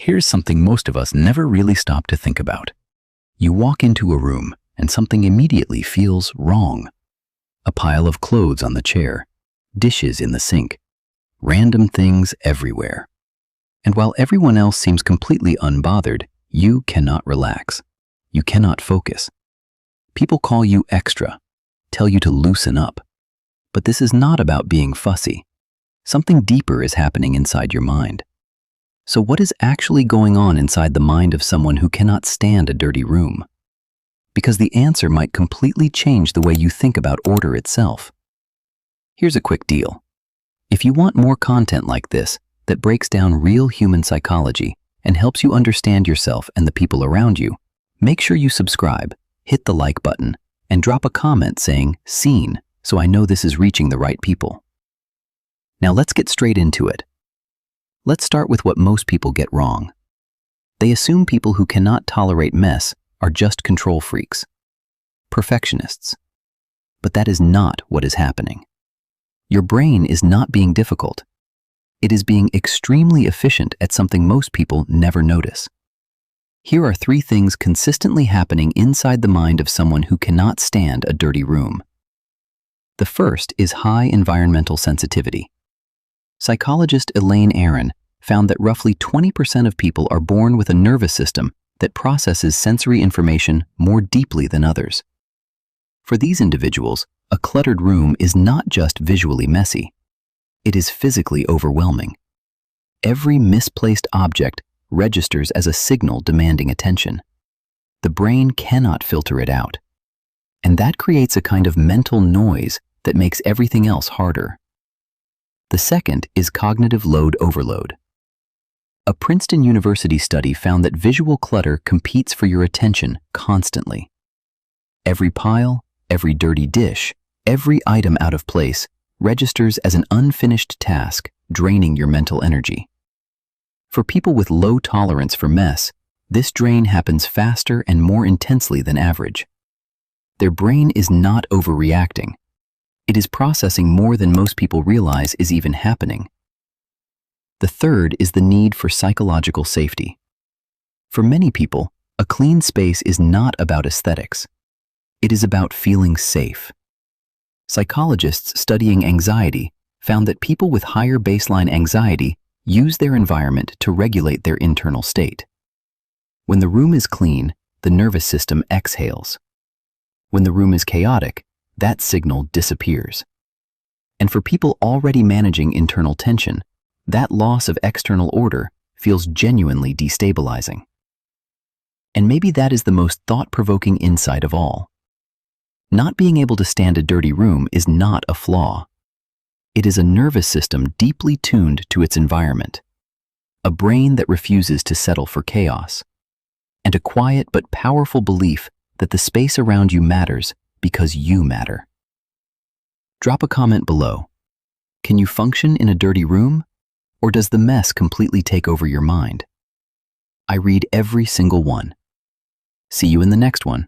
Here's something most of us never really stop to think about. You walk into a room and something immediately feels wrong. A pile of clothes on the chair, dishes in the sink, random things everywhere. And while everyone else seems completely unbothered, you cannot relax. You cannot focus. People call you extra, tell you to loosen up. But this is not about being fussy. Something deeper is happening inside your mind. So what is actually going on inside the mind of someone who cannot stand a dirty room? Because the answer might completely change the way you think about order itself. Here's a quick deal. If you want more content like this that breaks down real human psychology and helps you understand yourself and the people around you, make sure you subscribe, hit the like button, and drop a comment saying "seen" so I know this is reaching the right people. Now let's get straight into it. Let's start with what most people get wrong. They assume people who cannot tolerate mess are just control freaks, perfectionists. But that is not what is happening. Your brain is not being difficult. It is being extremely efficient at something most people never notice. Here are 3 things consistently happening inside the mind of someone who cannot stand a dirty room. The first is high environmental sensitivity. Psychologist Elaine Aron found that roughly 20% of people are born with a nervous system that processes sensory information more deeply than others. For these individuals, a cluttered room is not just visually messy. It is physically overwhelming. Every misplaced object registers as a signal demanding attention. The brain cannot filter it out. And that creates a kind of mental noise that makes everything else harder. The second is cognitive load overload. A Princeton University study found that visual clutter competes for your attention constantly. Every pile, every dirty dish, every item out of place registers as an unfinished task, draining your mental energy. For people with low tolerance for mess, this drain happens faster and more intensely than average. Their brain is not overreacting. It is processing more than most people realize is even happening. The third is the need for psychological safety. For many people, a clean space is not about aesthetics. It is about feeling safe. Psychologists studying anxiety found that people with higher baseline anxiety use their environment to regulate their internal state. When the room is clean, the nervous system exhales. When the room is chaotic, that signal disappears. And for people already managing internal tension, that loss of external order feels genuinely destabilizing. And maybe that is the most thought-provoking insight of all. Not being able to stand a dirty room is not a flaw. It is a nervous system deeply tuned to its environment, a brain that refuses to settle for chaos, and a quiet but powerful belief that the space around you matters because you matter. Drop a comment below. Can you function in a dirty room? Or does the mess completely take over your mind? I read every single one. See you in the next one.